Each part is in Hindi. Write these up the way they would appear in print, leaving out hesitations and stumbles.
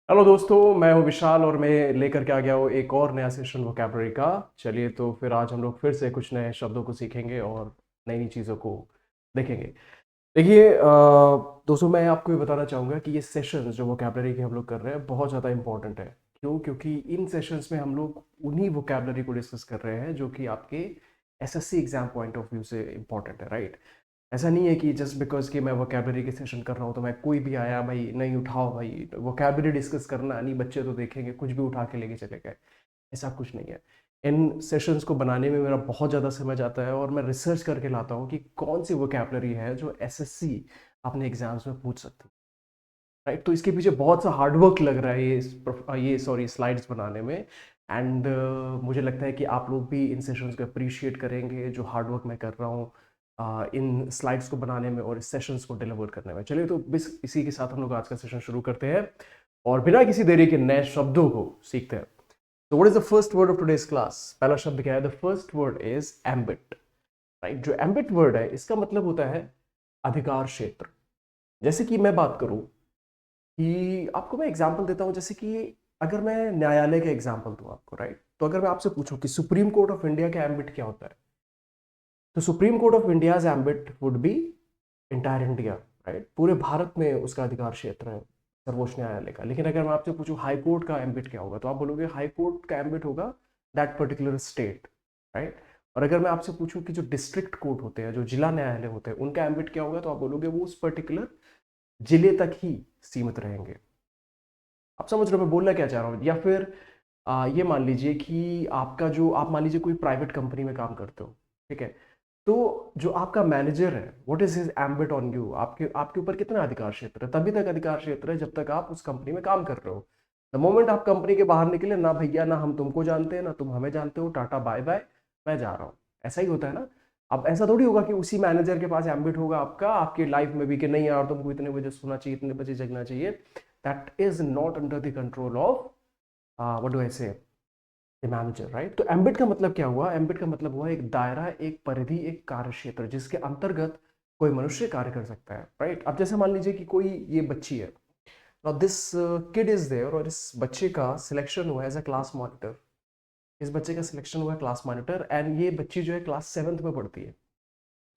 हेलो दोस्तों, मैं हूं विशाल और मैं लेकर के आ गया हूँ एक और नया सेशन वोकैबलरी का। चलिए तो फिर आज हम लोग फिर से कुछ नए शब्दों को सीखेंगे और नई नई चीज़ों को देखेंगे। देखिए दोस्तों, मैं आपको ये बताना चाहूँगा कि ये सेशंस जो वोकैबलरी के हम लोग कर रहे हैं बहुत ज़्यादा इंपॉर्टेंट है। क्यों? क्योंकि इन सेशंस में हम लोग उन्हीं वोकैबलरी को डिस्कस कर रहे हैं जो कि आपके SSC exam point of view से इंपॉर्टेंट है, राइट? ऐसा नहीं है कि जस्ट बिकॉज कि मैं वोकैबलरी के सेशन कर रहा हूँ तो मैं कोई भी आया भाई नहीं उठाओ, भाई वोकैबलरी डिस्कस करना नहीं, बच्चे तो देखेंगे कुछ भी उठा के लेके चले गए। ऐसा कुछ नहीं है। इन सेशंस को बनाने में मेरा बहुत ज़्यादा समय जाता है और मैं रिसर्च करके लाता हूँ कि कौन सी वोकैबलरी है जो एसएससी अपने एग्जाम्स में पूछ सकती है, राइट? तो इसके पीछे बहुत सा हार्डवर्क लग रहा है ये सॉरी स्लाइड्स बनाने में। एंड मुझे लगता है कि आप लोग भी इन सेशंस को अप्रिशिएट करेंगे जो हार्डवर्क मैं कर रहा हूँ इन स्लाइड्स को बनाने में और इस सेशंस को डिलीवर करने में। चलिए तो बस इसी के साथ हम लोग आज का सेशन शुरू करते हैं और बिना किसी देरी के नए शब्दों को सीखते हैं। तो what is the first word of today's class? पहला शब्द क्या है? The first word is ambit, right? जो एम्बिट वर्ड है इसका मतलब होता है अधिकार क्षेत्र। जैसे कि मैं बात करूं कि आपको मैं एग्जांपल देता हूं, जैसे कि अगर मैं न्यायालय का एग्जांपल दूं आपको, राइट? तो अगर मैं आपसे पूछूं कि सुप्रीम कोर्ट ऑफ इंडिया का एम्बिट क्या होता है, तो supreme court of India's ambit would be entire India, right? पूरे भारत में उसका अधिकार क्षेत्र है सर्वोच्च न्यायालय का। लेकिन अगर मैं आपसे पूछूं हाई कोर्ट का एम्बिट क्या होगा, तो आप बोलोगे हाई कोर्ट का एम्बिट होगा दैट पर्टिकुलर स्टेट, राइट? और अगर मैं आपसे पूछूं कि जो डिस्ट्रिक्ट कोर्ट होते हैं, जो जिला न्यायालय होते हैं, उनका एम्बिट क्या होगा, तो आप बोलोगे वो उस पर्टिकुलर जिले तक ही सीमित रहेंगे। आप समझ रहे हो मैं बोलना क्या चाह रहा हूँ? या फिर ये मान लीजिए कि आपका जो आप मान लीजिए कोई प्राइवेट कंपनी में काम करते हो, ठीक है? तो जो आपका मैनेजर है, what is his ambit on you? आपके आपके ऊपर कितना अधिकार क्षेत्र है? तभी तक अधिकार क्षेत्र है जब तक आप उस कंपनी में काम कर रहे हो। द मोमेंट आप कंपनी के बाहर निकले, ना भैया ना हम तुमको जानते हैं ना तुम हमें जानते हो, टाटा बाय बाय, मैं जा रहा हूँ। ऐसा ही होता है ना? अब ऐसा थोड़ी होगा कि उसी मैनेजर के पास एम्बिट होगा आपका आपकी लाइफ में भी कि नहीं यार तुमको इतने बजे सोना चाहिए, इतने बजे जगना चाहिए। That is not under the control of what do I से मैनेजर, राइट? तो एम्बिट का मतलब क्या हुआ? एम्बिट का मतलब हुआ एक दायरा, एक परिधि, एक कार्य क्षेत्र जिसके अंतर्गत कोई मनुष्य कार्य कर सकता है, राइट? अब जैसे मान लीजिए कि कोई ये बच्ची है, now this kid is there और इस बच्चे का सिलेक्शन हुआ एज अ क्लास मॉनिटर। इस बच्चे का सिलेक्शन हुआ क्लास मॉनिटर एंड ये बच्ची जो है क्लास 7th में पढ़ती है।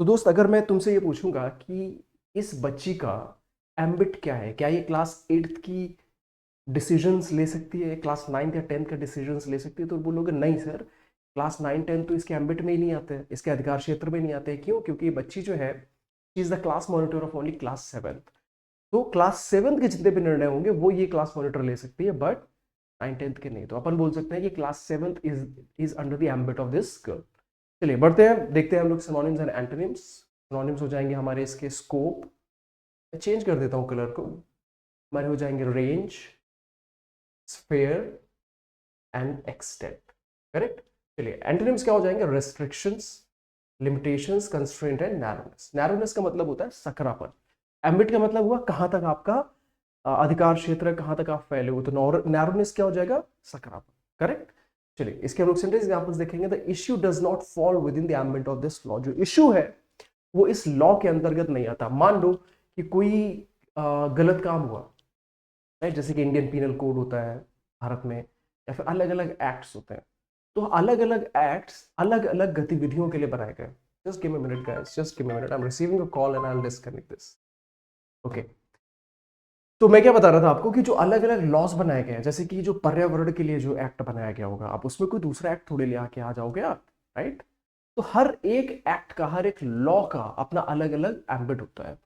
तो दोस्त अगर मैं तुमसे ये पूछूंगा कि इस बच्ची का एम्बिट क्या है, क्या ये क्लास 8th की डिसीजंस ले सकती है, क्लास 9th या 10th का डिसीजंस ले सकती है? तो बोलोगे नहीं सर, क्लास 9 10 तो इसके एम्बिट में ही नहीं आते हैं, इसके अधिकार क्षेत्र में नहीं आते हैं। क्यों? क्योंकि ये बच्ची जो है is the class monitor of only class 7th। तो क्लास 7th के जितने भी निर्णय होंगे वो ये क्लास मॉनिटर ले सकती है, बट 9 10th के नहीं। तो अपन बोल सकते हैं कि class 7th is under the ambit of this girl. चलिए बढ़ते हैं, देखते हैं हम लोग सिनोनिम्स एंड एंटोनिम्स। सिनोनिम्स हो जाएंगे हमारे इसके स्कोप, मैं चेंज कर देता हूँ कलर को, हमारे हो जाएंगे range, sphere and extent, correct? चलिए एंटोनिम्स क्या हो जाएंगे? Restrictions, limitations, constraint and narrowness. Narrowness का मतलब होता है सकरापन। एम्बिट का मतलब हुआ कहां तक आपका अधिकार क्षेत्र है, कहां तक आप फैले हो। तो नैरोनेस क्या हो जाएगा? सकरापन, करेक्ट? चलिए इसके हम लोग सेंटेंस एग्जांपल्स देखेंगे। The issue does not fall with in the ambit of this law. जो इश्यू है वो इस लॉ के अंतर्गत नहीं आता। मान लो कि कोई गलत काम हुआ, राइट? जैसे कि इंडियन पीनल कोड होता है भारत में, या फिर अलग अलग एक्ट्स होते हैं। तो अलग अलग एक्ट्स अलग अलग गतिविधियों के लिए बनाए गए। Just give me minute guys, just give me minute, I am receiving a call and I will disconnect this. Okay, तो मैं क्या बता रहा था आपको कि जो अलग अलग लॉस बनाए गए हैं, जैसे कि जो पर्यावरण के लिए जो एक्ट बनाया गया होगा, आप उसमें कोई दूसरा एक्ट थोड़े ले आके आ जाओगे आप, राइट? तो हर एक एक्ट का, हर एक लॉ का अपना अलग अलग एम्बिट होता है।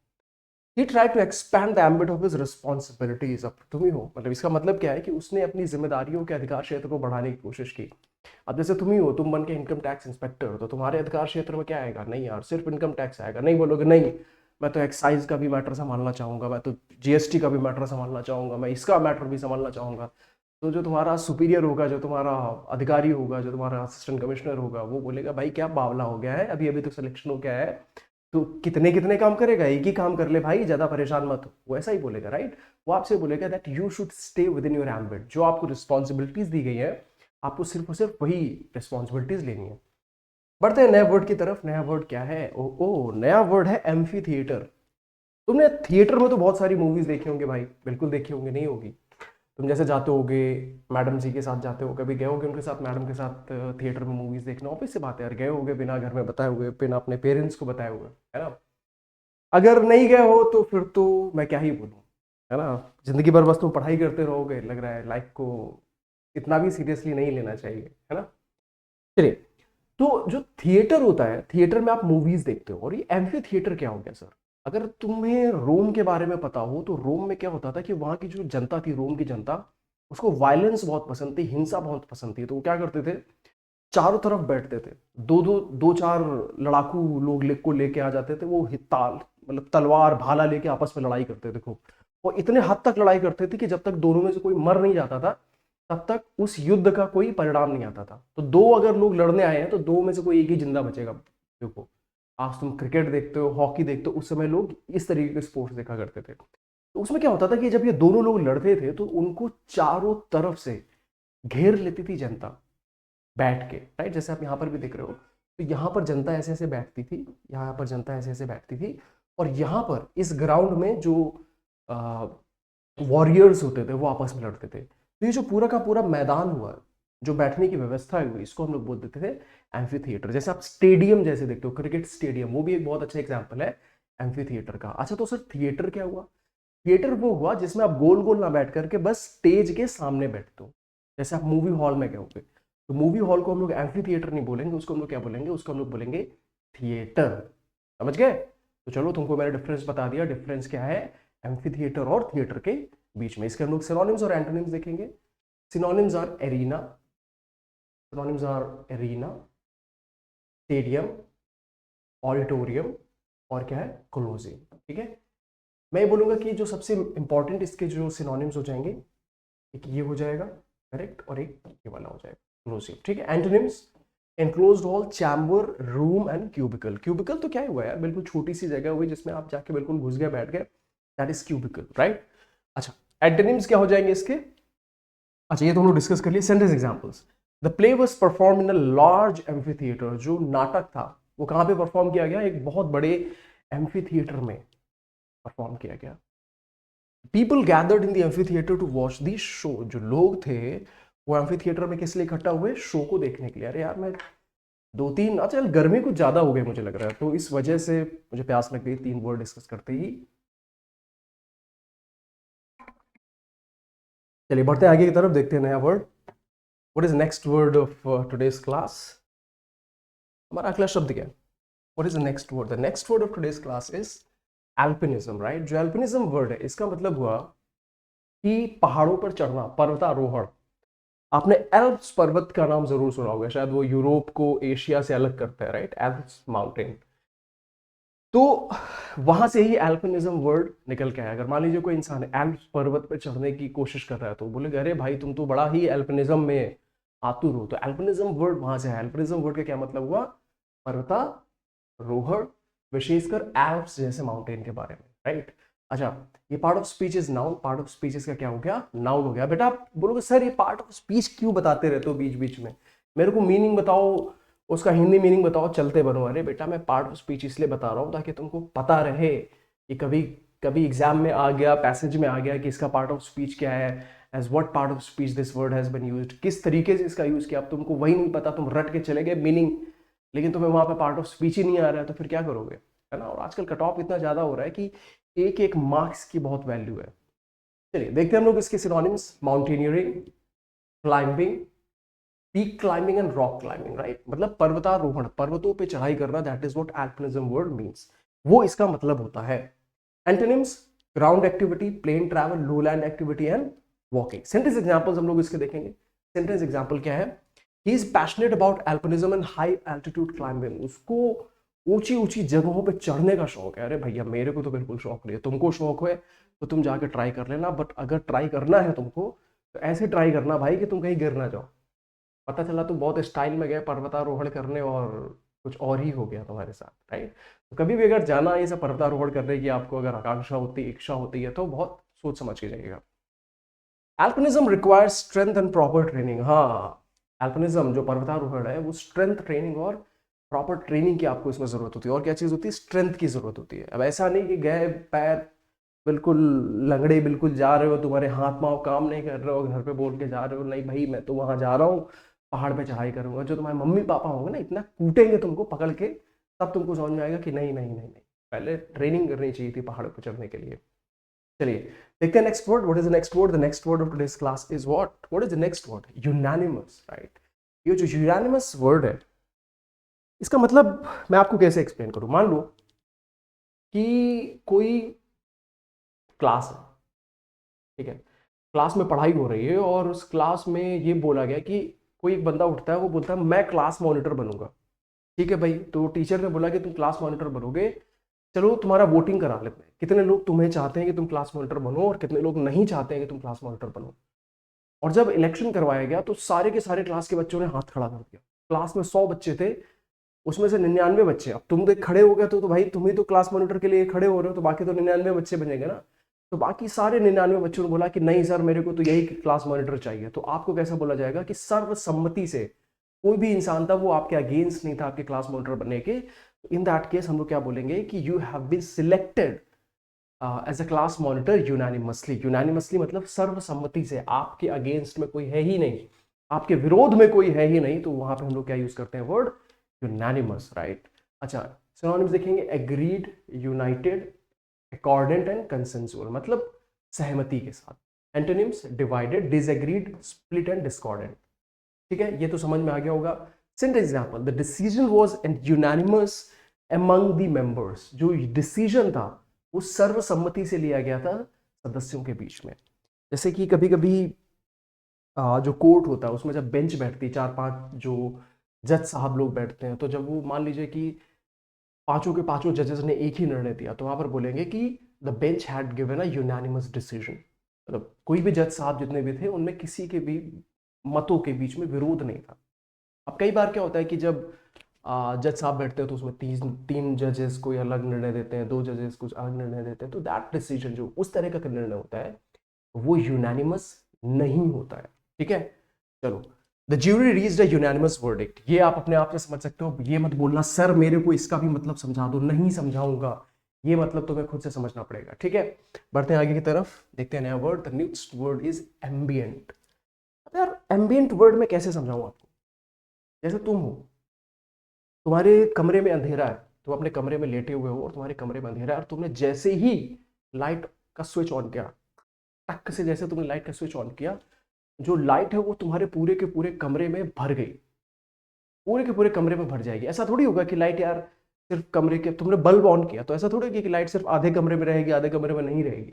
He try to expand the ambit of his responsibilities. अब तुम ही हो, मतलब इसका मतलब क्या है कि उसने अपनी जिम्मेदारियों के अधिकार क्षेत्र को बढ़ाने की कोशिश की। अब जैसे तुम ही हो, तुम बन के इनकम टैक्स इंस्पेक्टर हो, तो तुम्हारे अधिकार क्षेत्र में क्या आएगा? नहीं यार सिर्फ इनकम टैक्स आएगा। नहीं बोलोगे नहीं, मैं तो एक्साइज का भी मैटर संभालना चाहूंगा, मैं तो जीएसटी का भी मैटर संभालना चाहूंगा, मैं इसका मैटर भी संभालना चाहूंगा। तो जो तुम्हारा सुपीरियर होगा, जो तुम्हारा अधिकारी होगा, जो तुम्हारा असिस्टेंट कमिश्नर होगा, वो बोलेगा भाई क्या बावला हो गया है, अभी अभी तो सिलेक्शन हो गया है, तो कितने कितने काम करेगा, एक ही काम कर ले भाई, ज्यादा परेशान मत हो। वो ऐसा ही बोलेगा, राइट? वो आपसे बोलेगा that you should stay with in your ambit. जो आपको रिस्पॉन्सिबिलिटीज दी गई है, आपको सिर्फ और सिर्फ वही रिस्पॉन्सिबिलिटीज लेनी है। बढ़ते हैं नए वर्ड की तरफ। नया वर्ड क्या है? ओ नया वर्ड है एम्फी थिएटर। तुमने थिएटर में तो बहुत सारी मूवीज देखी होंगी भाई, बिल्कुल देखी होंगी, नहीं होगी? तुम जैसे जाते होगे मैडम जी के साथ, जाते हो कभी, गए होगे उनके साथ, मैडम के साथ थिएटर में मूवीज देखने, ऑब्वियस सी बात है यार, गए होगे बिना घर में बताए हुए, बिना अपने पेरेंट्स को बताए हुए, है ना। अगर नहीं गए हो तो फिर तो मैं क्या ही बोलूँ, है ना। जिंदगी भर बस तुम पढ़ाई करते रहोगे, लग रहा है लाइफ को इतना भी सीरियसली नहीं लेना चाहिए, है ना। चलिए, तो जो थिएटर होता है, थिएटर में आप मूवीज देखते हो, और ये एम्फी थिएटर क्या हो गया सर। अगर तुम्हें रोम के बारे में पता हो तो रोम में क्या होता था कि वहां की जो जनता थी, रोम की जनता, उसको वायलेंस बहुत पसंद थी, हिंसा बहुत पसंद थी, तो वो क्या करते थे, चारों तरफ बैठते थे, दो दो दो चार लड़ाकू लोग को लेके आ जाते थे, वो ताल मतलब तलवार भाला लेके आपस में लड़ाई करते थे खूब, और इतने हद तक लड़ाई करते थे कि जब तक दोनों में से कोई मर नहीं जाता था, तब तक उस युद्ध का कोई परिणाम नहीं आता था। तो दो अगर लोग लड़ने आए हैं तो दो में से कोई एक ही जिंदा बचेगा। देखो, आज तुम क्रिकेट देखते हो, हॉकी देखते हो, उस समय लोग इस तरीके के स्पोर्ट्स देखा करते थे। तो उसमें क्या होता था कि जब ये दोनों लोग लड़ते थे तो उनको चारों तरफ से घेर लेती थी जनता, बैठ के, राइट, जैसे आप यहाँ पर भी देख रहे हो। तो यहाँ पर जनता ऐसे ऐसे बैठती थी, यहाँ पर जनता ऐसे ऐसे बैठती थी, और यहाँ पर इस ग्राउंड में जो वॉरियर्स होते थे वो आपस में लड़ते थे। तो ये जो पूरा का पूरा मैदान हुआ, जो बैठने की व्यवस्था हुई, इसको हम लोग बोल देते थे एम्फी थिएटर। जैसे आप स्टेडियम जैसे देखते हो, क्रिकेट स्टेडियम, वो भी एक बहुत अच्छा एग्जाम्पल है एम्फी थिएटर का। अच्छा, तो सर थिएटर क्या हुआ। थिएटर वो हुआ जिसमें आप गोल गोल ना बैठ करके बस स्टेज के सामने बैठते हो, जैसे आप मूवी हॉल में गए होगे। तो मूवी हॉल को हम लोग एम्फी थिएटर नहीं बोलेंगे, उसको हम लोग क्या बोलेंगे, उसको हम लोग बोलेंगे थिएटर। समझ गए। तो चलो, तुमको मैंने डिफरेंस बता दिया, डिफरेंस क्या है एम्फी थिएटर और थिएटर के बीच में। इसके हम लोग सिनोनिम्स और एंटोनिम्स देखेंगे। Synonyms are arena, synonyms are arena, stadium, auditorium, और क्या है, कोलोसियम। ठीक है, मैं ये बोलूंगा कि जो सबसे इंपॉर्टेंट इसके जो सिनोनिम्स हो जाएंगे, एक ये हो जाएगा करेक्ट, और एक ये वाला हो जाएगा क्लोसिव। ठीक है, antonyms, enclosed hall, chamber, room and cubicle. Cubicle तो क्या हुआ यार, बिल्कुल छोटी सी जगह हुई जिसमें आप जाके बिल्कुल घुस गए, बैठ गए, दैट इज क्यूबिकल, राइट। अच्छा, एंटोनिम्स क्या हो जाएंगे इसके। अच्छा, ये तो हम लोग डिस्कस कर लिए। Sentence examples, the play was perform in a large amphi theatre. जो नाटक था वो कहाँ पे परफॉर्म किया गया, एक बहुत बड़े एम्फी थिएटर में परफॉर्म किया गया। People gathered in the amphitheatre to watch the show. जो लोग थे वो एम्फी थिएटर में किस लिए इकट्ठा हुए, शो को देखने के लिए। अरे यार, मैं दो तीन, अच्छा गर्मी कुछ ज्यादा हो गई मुझे लग रहा है, तो इस वजह से मुझे प्यास लग गई तीन वर्ड डिस्कस करते ही। चलिए बढ़ते आगे की तरफ, देखते हैं नया word. What is next word of today's class. हमारा अगला शब्द क्या है, what is the next word. The next word of today's class is alpinism, right. जो एल्पिनिज्म वर्ड है, इसका मतलब हुआ कि पहाड़ों पर चढ़ना, पर्वतारोहण। आपने एल्प्स पर्वत का नाम जरूर सुना होगा, शायद वो यूरोप को एशिया से अलग करता है, राइट, एल्प्स माउंटेन। तो वहां से ही एल्पिनिज्म वर्ड निकल के आया। अगर मान लीजिए कोई इंसान एल्प्स पर्वत पर चढ़ने की कोशिश कर रहा है तो बोलेगा अरे भाई, तुम तो बड़ा ही एल्पिनिज्म में आतुर हो। तो एल्पिनिज्म वर्ड वहां से है। एल्पिनिज्म वर्ड का क्या मतलब हुआ, पर्वतारोहण, विशेषकर एल्प्स जैसे माउंटेन के बारे में, राइट। अच्छा, ये part of speech is noun. Part of speech का क्या हो गया, नाउन हो गया। बेटा आप बोलोगे सर ये पार्ट ऑफ स्पीच क्यों बताते रहते हो बीच बीच में, मेरे को मीनिंग बताओ, उसका हिंदी मीनिंग बताओ, चलते बनो। अरे बेटा, मैं पार्ट ऑफ स्पीच इसलिए बता रहा हूँ ताकि तुमको पता रहे कि कभी कभी एग्जाम में आ गया, पैसेज में आ गया कि इसका पार्ट ऑफ स्पीच क्या है, as what part of speech this word has been used, किस तरीके से इसका यूज किया। अब तुमको वही नहीं पता, तुम रट के चले गए मीनिंग, लेकिन तुम्हें वहां पे पार्ट ऑफ स्पीच ही नहीं आ रहा है, तो फिर क्या करोगे, है ना। और आजकल कट ऑफ इतना ज्यादा हो रहा है कि एक एक मार्क्स की बहुत वैल्यू है। चलिए देखते हैं हम लोग इसके synonyms. Mountaineering, climbing, peak climbing and rock climbing, right. मतलब पर्वतारोहण, पर्वतों पे चढ़ाई करना, that is what alpinism word means, वो इसका मतलब होता है। Antonyms, ground activity, plain travel, lowland activity and walking. Sentence examples हम लोग इसके देखेंगे। सेंटेंस एग्जांपल क्या है, he is passionate about alpinism and high altitude climbing. उसको ऊंची ऊंची जगहों पे चढ़ने का शौक है। अरे भैया, मेरे को तो बिल्कुल शौक नहीं है, तुमको शौक है तो तुम जाके ट्राई कर लेना, बट अगर ट्राई करना है तुमको तो ऐसे ट्राई करना भाई कि तुम कहीं गिर ना जाओ। पता चला तुम बहुत स्टाइल में गए पर्वतारोहण करने और कुछ और ही हो गया तुम्हारे साथ, राइट। तो कभी भी अगर जाना ये सब पर्वतारोहण करने की आपको अगर आकांक्षा होती, इच्छा होती है, तो बहुत सोच समझ के जाइएगा। Alpinism requires strength and proper training. हाँ, एल्पिनिज्म जो पर्वतारोहण है वो स्ट्रेंथ ट्रेनिंग और प्रॉपर ट्रेनिंग की आपको इसमें जरूरत होती है। और क्या चीज होती है, स्ट्रेंथ की जरूरत होती है। अब ऐसा नहीं कि गए पैर बिल्कुल लंगड़े बिल्कुल जा रहे हो, तुम्हारे हाथ पाँव काम नहीं कर रहे हो, घर पे बोल के जा रहे हो नहीं भाई मैं तो वहां जा रहा हूँ, पहाड़ पे चढ़ाई करूंगा, जो तुम्हारे मम्मी पापा होंगे ना इतना कूटेंगे तुमको पकड़ के, तब तुमको समझ में आएगा कि नहीं नहीं नहीं नहीं, पहले ट्रेनिंग करनी चाहिए थी पहाड़ पे चढ़ने के लिए। चलिए देखते हैं next word. What is the next word? The next word of today's class is what is the next word? Unanimous, right. ये जो यूनानिमस वर्ड है, इसका मतलब मैं आपको कैसे एक्सप्लेन करूं। मान लो कि कोई क्लास है, ठीक है, क्लास में पढ़ाई हो रही है और उस क्लास में ये बोला गया कि कोई एक बंदा उठता है, वो बोलता है मैं क्लास मॉनिटर बनूंगा। ठीक है भाई, तो टीचर ने बोला कि तुम क्लास मॉनिटर बनोगे, चलो तुम्हारा वोटिंग करा लेते हैं, कितने लोग तुम्हें चाहते हैं कि तुम क्लास मॉनिटर बनो और कितने लोग नहीं चाहते हैं कि तुम क्लास मॉनिटर बनो। और जब इलेक्शन करवाया गया तो सारे के सारे क्लास के बच्चों ने हाथ खड़ा कर दिया। क्लास में 100 बच्चे थे, उसमें से 99 बच्चे, अब तुम तो खड़े हो गए तो भाई तुम ही तो क्लास मॉनिटर के लिए खड़े हो रहे हो, तो बाकी तो 99 बच्चे बनेंगे ना। तो बाकी सारे 99 बच्चों ने बोला कि नहीं सर मेरे को तो यही क्लास मॉनिटर चाहिए। तो आपको कैसा बोला जाएगा कि सर्वसम्मति से कोई भी इंसान था वो आपके अगेंस्ट नहीं था आपके क्लास मॉनिटर बनने के, इन दैट केस हम लोग क्या बोलेंगे कि you have been selected as a class monitor unanimously. Unanimously मतलब सर्वसम्मति से, आपके अगेंस्ट में कोई है ही नहीं, आपके विरोध में कोई है ही नहीं, तो वहां पे हम लोग क्या यूज करते हैं? Word unanimous, right. अच्छा, सिनोनिम्स देखेंगे, एग्रीड, यूनाइटेड, अकॉर्डेंट एंड कंसेंसुअल, मतलब सहमति के साथ। Antonyms, divided, disagreed, split and discordant. ठीक है, ये तो समझ में आ गया होगा। Sentence example, the decision was and unanimous among the members. जो डिसीजन था वो सर्वसम्मति से लिया गया था सदस्यों के बीच में। जैसे कि कभी कभी जो कोर्ट होता है उसमें जब बेंच बैठती है, 4-5 जो जज साहब लोग बैठते हैं, तो जब वो मान लीजिए कि पांचों के पांचों जजेस ने एक ही निर्णय दिया, तो वहां पर बोलेंगे कि the bench had given a unanimous decision. मतलब कोई भी जज साहब जितने भी थे उनमें किसी के भी मतों के बीच में विरोध नहीं था। अब कई बार क्या होता है कि जब जज साहब बैठते हैं तो उसमें तीन तीन जजेस कोई अलग निर्णय देते हैं, 2 जजेस कुछ अलग निर्णय देते हैं, तो दैट डिसीजन जो उस तरह का निर्णय होता है वो यूनानिमस नहीं होता है। ठीक है, चलो, the jury reached a unanimous verdict. ये आप अपने आप से समझ सकते हो, ये मत बोलना सर मेरे को इसका भी मतलब समझा दो, नहीं समझाऊंगा, ये मतलब तुम्हें खुद से समझना पड़ेगा। ठीक है, बढ़ते हैं आगे की तरफ, देखते हैं नया word. The next word is ambient. यार एम्बियंट वर्ड में कैसे समझाऊं आपको? जैसे तुम हो, तुम्हारे कमरे में अंधेरा है, तुम अपने कमरे में लेटे हुए हो और तुम्हारे कमरे में अंधेरा है, और तुमने जैसे ही लाइट का स्विच ऑन किया, टक से जैसे तुमने लाइट का स्विच ऑन किया, जो लाइट है वो तुम्हारे पूरे के पूरे कमरे में भर गई, पूरे के पूरे कमरे में भर जाएगी। ऐसा थोड़ी होगा कि लाइट यार सिर्फ कमरे के, तुमने बल्ब ऑन किया तो ऐसा थोड़ी होगी कि लाइट सिर्फ आधे कमरे में रहेगी आधे कमरे में नहीं रहेगी,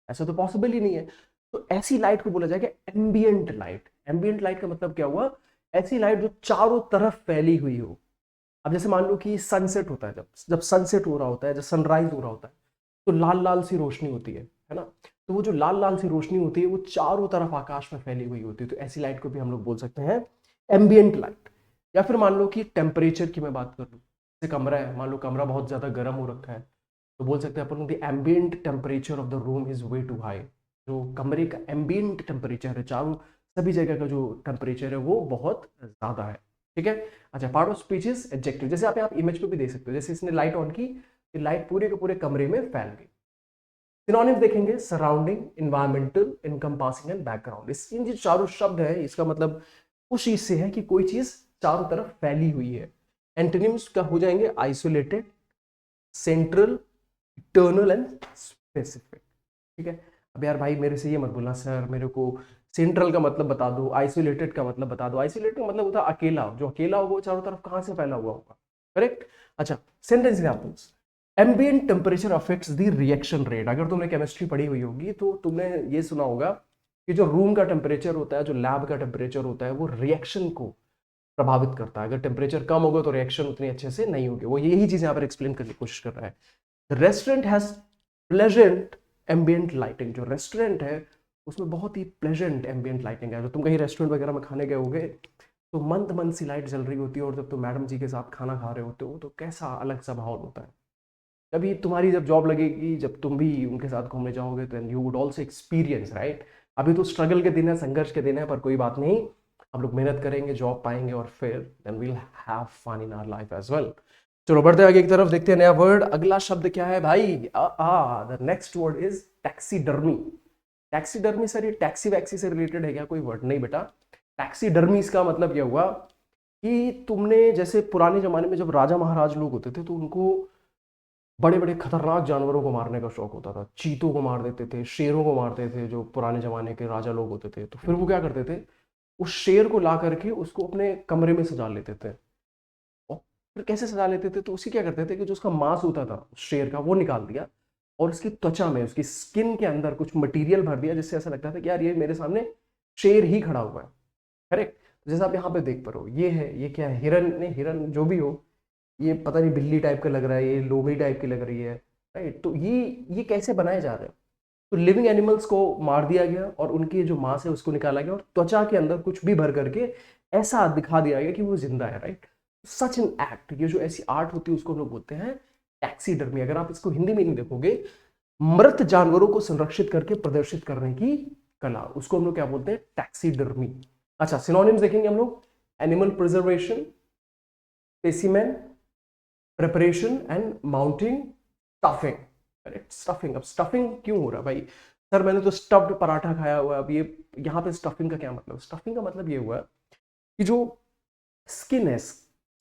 ऐसा तो पॉसिबल ही नहीं है। तो ऐसी लाइट को बोला जाएगा एम्बियंट लाइट। एम्बियंट लाइट का मतलब क्या हुआ? ऐसी लाइट जो चारों तरफ फैली हुई हो। अब जैसे मान लो कि सनसेट होता है, जब जब सनसेट हो रहा होता है, जब सनराइज हो रहा होता है, तो लाल लाल सी रोशनी होती है ना। तो वो जो लाल लाल सी रोशनी होती है वो चारों तरफ आकाश में फैली हुई होती है, तो ऐसी लाइट को भी हम लोग बोल सकते हैं एम्बियंट लाइट। या फिर मान लो कि टेम्परेचर की मैं बात कर लूँ, जैसे कमरा है, मान लो कमरा बहुत ज्यादा गर्म हो रखा है, तो बोल सकते हैं अपन the ambient temperature of the room is way too high. जो कमरे का एम्बियंट टेम्परेचर है, चारों सभी जगह का जो टेम्परेचर है वो बहुत ज्यादा है। ठीक है, अच्छा, part of speech is adjective. जैसे आप यहाँ इमेज पे भी देख सकते हो, जैसे इसने लाइट ऑन की, लाइट पूरे के पूरे कमरे में फैल गई। सिनोनिम्स देखेंगे, surrounding, environmental, encompassing and background. इस इन जो चारों शब्द है इसका मतलब उस चीज से है कि कोई चीज चारों तरफ फैली हुई है। एंटोनिम्स का हो जाएंगे isolated, central, eternal and specific. ठीक है, अब यार भाई मेरे से ये मत बोलना सर मेरे को सेंट्रल का मतलब बता दो, आइसोलेटेड का मतलब बता दो। आइसोलेटेड का मतलब होता है अकेला, जो अकेला होगा वो चारों तरफ कहां से फैला हुआ होगा। करेक्ट। अच्छा, sentence examples, ambient temperature affects the reaction rate. अगर तुमने केमिस्ट्री पढ़ी हुई होगी तो तुमने ये सुना होगा कि जो रूम का टेम्परेचर होता है, जो लैब का टेम्परेचर होता है, वो रिएक्शन को प्रभावित करता है। अगर टेम्परेचर कम होगा तो रिएक्शन उतनी अच्छे से नहीं होगी। वो यही चीज यहाँ पर एक्सप्लेन करने की कोशिश कर रहा है। Restaurant has pleasant ambient lighting. जो रेस्टोरेंट है उसमें बहुत ही प्लेजेंट एम्बिएंट लाइटिंग है। तो तुम कहीं रेस्टोरेंट वगैरह में खाने गए होगे तो मंद मंद सी लाइट जल रही होती है, और जब तुम मैडम जी के साथ खाना खा रहे होते हो तो कैसा अलग सा माहौल होता है। कभी तुम्हारी जब जॉब लगेगी, जब तुम भी उनके साथ घूमने जाओगे, तो you would also experience, right. अभी तो स्ट्रगल के दिन है, संघर्ष के दिन है, पर कोई बात नहीं, हम लोग मेहनत करेंगे, जॉब पाएंगे और फिर then we'll have fun in our life as well. चलो बढ़ते हैं आगे की तरफ, देखते हैं नया वर्ड। अगला शब्द क्या है भाई? The next word is taxidermy. Taxidermy sir, ये टैक्सी वैक्सी से रिलेटेड है क्या कोई वर्ड? नहीं बेटा। टैक्सीडर्मी इसका मतलब यह हुआ कि तुमने जैसे पुराने जमाने में जब राजा महाराज लोग होते थे तो उनको बड़े बड़े खतरनाक जानवरों को मारने का शौक होता था। चीतों को मार देते थे, शेरों को मारते थे, जो पुराने जमाने के राजा लोग होते थे। तो फिर वो क्या करते थे, उस शेर को ला करके उसको अपने कमरे में सजा लेते थे। और फिर कैसे सजा लेते थे? तो उसी क्या करते थे कि जो उसका मांस होता था उस शेर का, वो निकाल दिया और उसकी त्वचा में, उसकी स्किन के अंदर कुछ मटेरियल भर दिया, जिससे ऐसा लगता था कि यार ये मेरे सामने शेर ही खड़ा हुआ है। करेक्ट। जैसे आप यहाँ पे देख पा रहे हो, ये है, ये क्या है? हिरन, नहीं हिरन जो भी हो, ये पता नहीं बिल्ली टाइप का लग रहा है, ये लोमड़ी टाइप की लग रही है। राइट। तो ये कैसे बनाए जा रहे हैं? तो लिविंग एनिमल्स को मार दिया गया और उनकी जो मांस है उसको निकाला गया और त्वचा के अंदर कुछ भी भर करके ऐसा दिखा दिया गया कि वो जिंदा है। राइट। सच एन एक्ट, ये जो ऐसी आर्ट होती है उसको हम लोग बोलते हैं टैक्सीडर्मी। अगर आप इसको हिंदी में नहीं देखोगे, मृत जानवरों को संरक्षित करके प्रदर्शित करने की कला, उसको हम लोग क्या बोलते हैं? टैक्सीडर्मी। अच्छा, सिनोनिम्स देखेंगे हम लोग। Animal preservation, specimen, preparation and mounting, stuffing. Correct, stuffing. अब स्टफिंग क्यों हो रहा है भाई? सर मैंने तो स्टफ्ड पराठा खाया हुआ है। अब ये यहाँ पे स्टफिंग का क्या मतलब? स्टफिंग का मतलब ये हुआ कि जो स्किन है,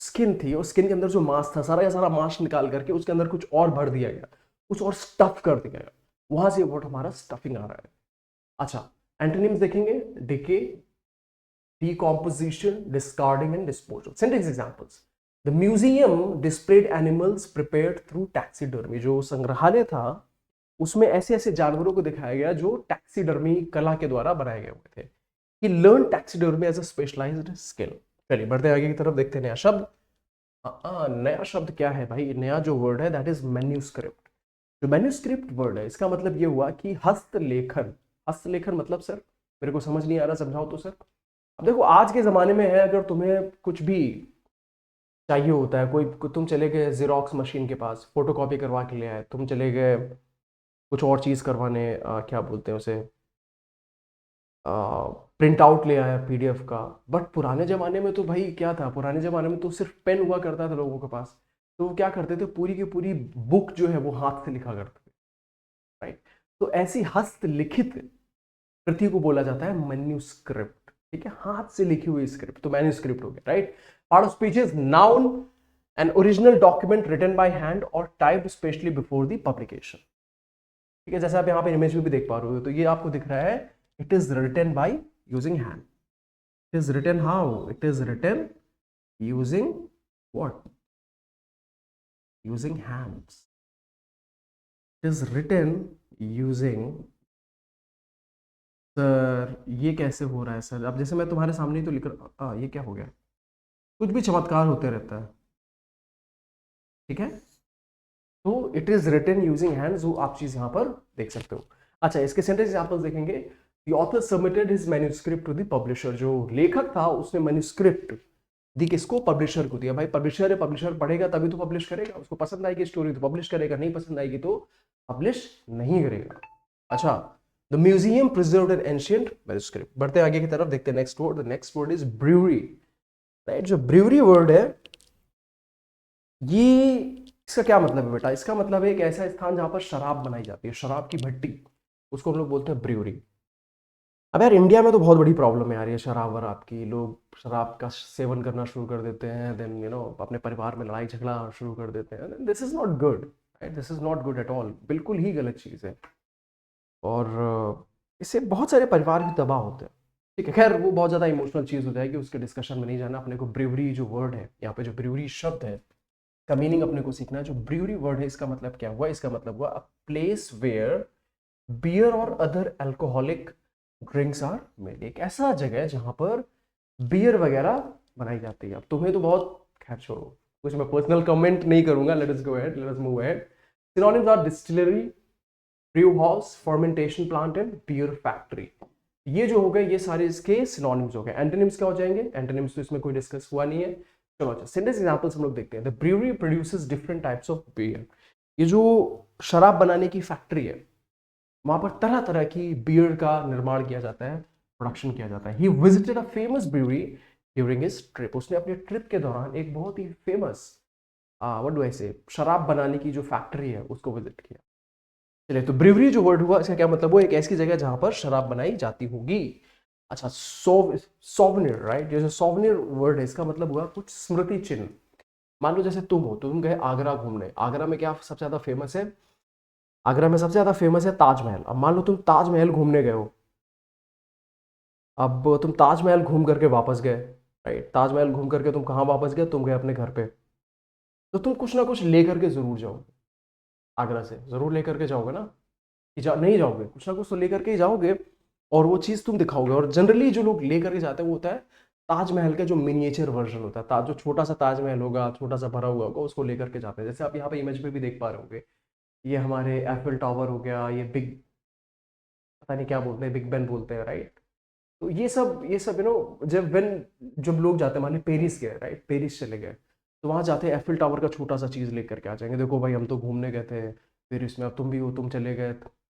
स्किन थी और स्किन के अंदर जो मांस था, सारा का सारा मांस निकाल करके उसके अंदर कुछ और भर दिया गया, कुछ और स्टफ कर दिया गया। वहां से वर्ड हमारा स्टफिंग आ रहा है। अच्छा, एंटोनिम्स देखेंगे। Decay, decomposition, discarding and disposal. Sentence examples. The museum displayed animals prepared through taxidermy. जो संग्रहालय था उसमें ऐसे ऐसे जानवरों को दिखाया गया जो टैक्सीडर्मी कला के द्वारा बनाए गए हुए थे। He learned taxidermy as a specialized skill. चलिए बढ़ते आगे की तरफ, देखते हैं नया शब्द। नया शब्द क्या है भाई? नया जो वर्ड है दैट इज मैन्यूस्क्रिप्ट। जो मैन्यूस्क्रिप्ट वर्ड है इसका मतलब ये हुआ कि हस्तलेखन। हस्तलेखन मतलब सर मेरे को समझ नहीं आ रहा, समझाओ तो सर। अब देखो आज के ज़माने में है, अगर तुम्हें कुछ भी चाहिए होता है, तुम चले गए जेरोक्स मशीन के पास, फोटो कॉपी करवा के ले आए, तुम चले गए कुछ और चीज़ करवाने, क्या बोलते हैं उसे, प्रिंट आउट ले आया पीडीएफ का। बट पुराने ज़माने में तो भाई क्या था? पुराने ज़माने में तो सिर्फ पेन हुआ करता था लोगों के पास। तो वो क्या करते थे, पूरी की पूरी बुक जो है वो हाथ से लिखा करते थे। राइट। तो ऐसी हस्तलिखित कृति को बोला जाता है मैन्यूस्क्रिप्ट। ठीक है, हाथ से लिखी हुई स्क्रिप्ट, तो मैन्यूस्क्रिप्ट हो गया। Right. Part of speech is noun, an original document written by hand और typed especially before the publication. ठीक है, जैसे आप यहाँ पे इमेज में भी देख पा रहे हो, तो ये आपको दिख रहा है, it is written by using hand. It is written how? It is written using what? Using hands. It is written using. Sir ये कैसे हो रहा है सर? अब जैसे मैं तुम्हारे सामने ही तो लिख रहा, ये क्या हो गया? कुछ भी चमत्कार होते रहता है। ठीक है, तो it is written using hands, वो आप चीज यहां पर देख सकते हो। अच्छा, इसके सेंटेंस एग्जांपल्स देखेंगे। The author submitted his manuscript to the publisher. जो लेखक था उसने मैन्यूस्क्रिप्ट दी किसको? पब्लिशर को दिया। भाई पब्लिशर है, पब्लिशर पढ़ेगा तभी तो पब्लिश करेगा। उसको पसंद आएगी स्टोरी तो पब्लिश करेगा, नहीं पसंद आएगी तो पब्लिश नहीं करेगा। अच्छा, the museum preserved N ancient manuscript. बढ़ते आगे की तरफ, देखते हैं next word. The next word is brewery. Right. जो ब्रूअरी वर्ड है, ये इसका क्या मतलब है बेटा? इसका मतलब है एक ऐसा स्थान जहां पर शराब बनाई जाती है, शराब की भट्टी, उसको हम लोग बोलते हैं ब्रूअरी। अब यार इंडिया में तो बहुत बड़ी प्रॉब्लम है यार, ये शराब वराब की। लोग शराब का सेवन करना शुरू कर देते हैं, देन अपने परिवार में लड़ाई झगड़ा शुरू कर देते हैं। This is not good. Right, this is not good at all. बिल्कुल ही गलत चीज़ है। और इससे बहुत सारे परिवार भी तबाह होते हैं। ठीक है, खैर वो बहुत ज़्यादा इमोशनल चीज़ हो जाएगी, उसके डिस्कशन में नहीं जाना। अपने को ब्रूअरी जो वर्ड है यहाँ पे, जो ब्रूअरी शब्द है का मीनिंग अपने को सीखना है। जो ब्रूअरी वर्ड है इसका मतलब क्या हुआ? इसका मतलब हुआ अ प्लेस वेयर बियर और other alcoholic drinks are made. एक ऐसा जगह है जहां पर बियर वगैरह बनाई जाती है। अब तुम्हें तो बहुत, खैर छोड़ो, कुछ मैं पर्सनल कमेंट नहीं करूंगा। Let us go ahead, let us move ahead. Synonyms are distillery, brew house, fermentation plant and beer factory. ये जो हो गए ये सारे इसके सिनोनिम्स हो गए। एंटोनिम्स क्या हो जाएंगे? एंटोनिम्स तो इसमें कोई डिस्कस हुआ नहीं है। चलो अच्छा, सेंटेंस एग्जांपल्स हम लोग देखते हैं। The brewery produces different types of beer. ये जो शराब बनाने की फैक्ट्री है, वहां पर तरह तरह की बियर का निर्माण किया जाता है, प्रोडक्शन किया जाता है। He visited a famous brewery during his trip. उसने अपने ट्रिप के दौरान एक बहुत ही फेमस व्हाट डू आई से, शराब बनाने की जो फैक्ट्री है उसको विजिट किया। चलिए, तो ब्रिवरी जो वर्ड हुआ इसका क्या मतलब, वो एक ऐसी जगह जहां पर शराब बनाई जाती होगी। अच्छा, सोवनिर, राइट, जैसे सोवनिर वर्ड है इसका मतलब हुआ कुछ स्मृति चिन्ह। मान लो जैसे तुम हो, तुम गए आगरा घूमने, आगरा में क्या सबसे ज्यादा फेमस है, आगरा में सबसे ज्यादा फेमस है ताजमहल। अब मान लो तुम ताजमहल घूमने गए हो, अब तुम ताजमहल घूम करके वापस गए, राइट, ताजमहल घूम करके तुम कहाँ वापस गए, तुम गए अपने घर पे। तो तुम कुछ ना कुछ लेकर के जरूर जाओगे, आगरा से जरूर लेकर के जाओगे ना, कि नहीं जाओगे, कुछ ना कुछ तो लेकर के ही जाओगे, और वो चीज़ तुम दिखाओगे। और जनरली जो लोग लेकर के जाते हैं वो होता है ताजमहल का जो मिनिएचर वर्जन होता है, जो छोटा सा ताजमहल होगा, छोटा सा भरा हुआ होगा, उसको लेकर के जाते हैं। जैसे आप यहाँ पे इमेज में भी देख पा रहे होंगे, ये हमारे एफिल टावर हो गया, ये बिग, पता नहीं क्या बोलते हैं, बिग बेन बोलते हैं, राइट। तो ये सब जब लोग जाते हैं, मान ली पेरिस गए, राइट, पेरिस चले गए, तो वहां जाते हैं एफिल टावर का छोटा सा चीज लेकर के आ जाएंगे, देखो भाई हम तो घूमने गए थे पेरिस में, अब तुम भी हो, तुम चले गए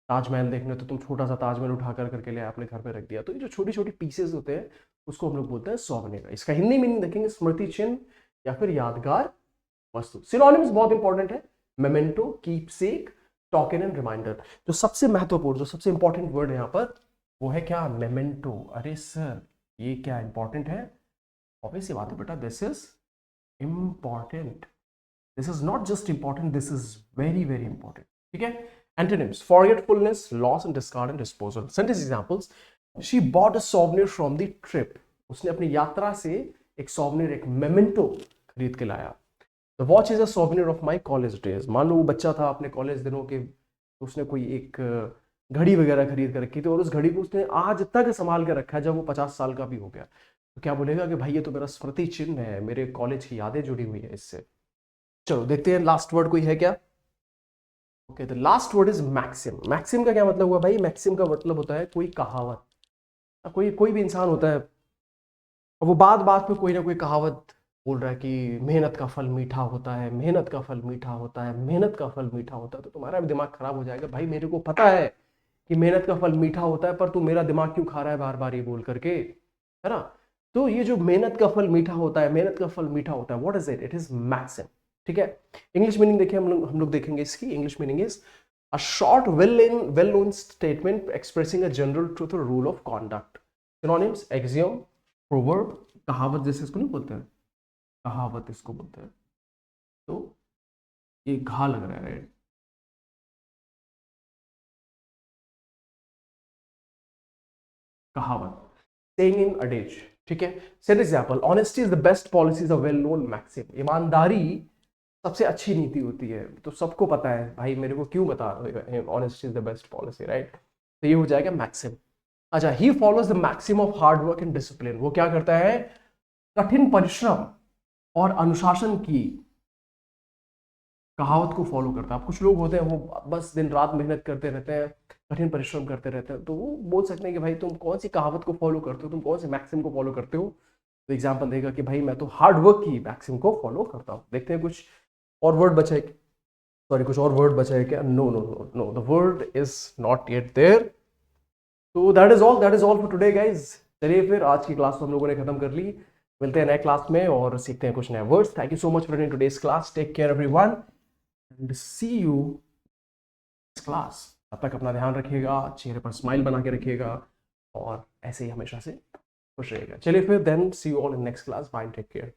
ताजमहल देखने, तो तुम छोटा सा ताजमहल उठा कर करके ले आए, अपने घर पे रख दिया। तो ये जो छोटी छोटी पीसेस होते हैं उसको हम लोग बोलते हैं सौवनिर। इसका हिंदी मीनिंग देखेंगे स्मृति चिन्ह या फिर यादगार वस्तु। सिनोनिम्स बहुत इंपॉर्टेंट है, memento, keepsake, token and reminder. जो सबसे महत्वपूर्ण, जो सबसे इंपॉर्टेंट वर्ड है यहाँ पर, वो है क्या, मेमेंटो। अरे सर, ये क्या इंपॉर्टेंट है, ऑब्वियस सी बात है बेटा, this is important, this is not just important, this is very very important, ठीक है। Antonyms, forgetfulness, loss and discard and disposal. Sentence examples, she bought a souvenir from the trip, उसने अपनी यात्रा से एक सॉवनिर, एक मेमेंटो खरीद के लाया। The watch is a souvenir of my college days, मान लो वो बच्चा था अपने कॉलेज दिनों के, उसने कोई एक घड़ी वगैरह खरीद कर रखी थी, और उस घड़ी को उसने आज तक संभाल कर रखा है, जब वो 50 साल का भी हो गया, तो क्या बोलेगा कि भाई ये तो मेरा स्मृति चिन्ह है, मेरे कॉलेज की यादें जुड़ी हुई है इससे। चलो देखते हैं लास्ट वर्ड कोई है क्या। Okay, the last word is maxim. Maxim का क्या मतलब हुआ भाई, मैक्सिम का मतलब होता है कोई कहावत। कोई कोई भी इंसान होता है, वो बात बात पे कोई ना कोई कहावत बोल रहा है कि मेहनत का फल मीठा होता है, मेहनत का फल मीठा होता है, मेहनत का फल मीठा होता है, तो तुम्हारा भी दिमाग खराब हो जाएगा, भाई मेरे को पता है कि मेहनत का फल मीठा होता है, पर तू मेरा दिमाग क्यों खा रहा है बार बार ये बोल करके, है ना। तो ये जो मेहनत का फल मीठा होता है, मेहनत का फल मीठा होता है, what is it, it is maxim, ठीक है। इंग्लिश मीनिंग देखिए, हम लोग देखेंगे इसकी English meaning is a short well known statement expressing a general truth और rule of conduct. Synonyms, axiom, proverb, कहावत जैसे इसको नहीं बोलते हैं, कहावत इसको बोलते हैं। तो ये घा लग रहा है, राइट, कहावत, सेइंग इन अडेज, ठीक है। Set example, honesty is the best policy is a well known maxim, ईमानदारी सबसे अच्छी नीति होती है, तो सबको पता है, भाई मेरे को क्यों बता रहे हो, honesty is the best policy, right. तो ये हो जाएगा मैक्सिम। अच्छा, he follows the maxim of hard work and discipline, वो क्या करता है, कठिन परिश्रम और अनुशासन की कहावत को फॉलो करता है। अब कुछ लोग होते हैं वो बस दिन रात मेहनत करते रहते हैं, कठिन परिश्रम करते रहते हैं, तो वो बोल सकते हैं कि भाई तुम कौन सी कहावत को फॉलो करते हो, तुम कौन से मैक्सिम को फॉलो करते हो। तो एग्जाम्पल देगा कि भाई मैं तो हार्ड वर्क की मैक्सिम को फॉलो करता हूँ। देखते हैं कुछ और वर्ड बचा है, सॉरी कुछ और वर्ड बचा है क्या, no no no no, the word is not yet there. तो that is all for today guys. चलिए फिर आज की क्लास तो हम लोगों ने खत्म कर ली, मिलते हैं नए क्लास में और सीखते हैं कुछ नए words. Thank you so much for attending today's class, take care everyone and see you class. तब तक अपना ध्यान रखिएगा, चेहरे पर स्माइल बना के रखिएगा और ऐसे ही हमेशा से खुश रहिएगा। चलिए फिर then see you all in next class, bye, take care.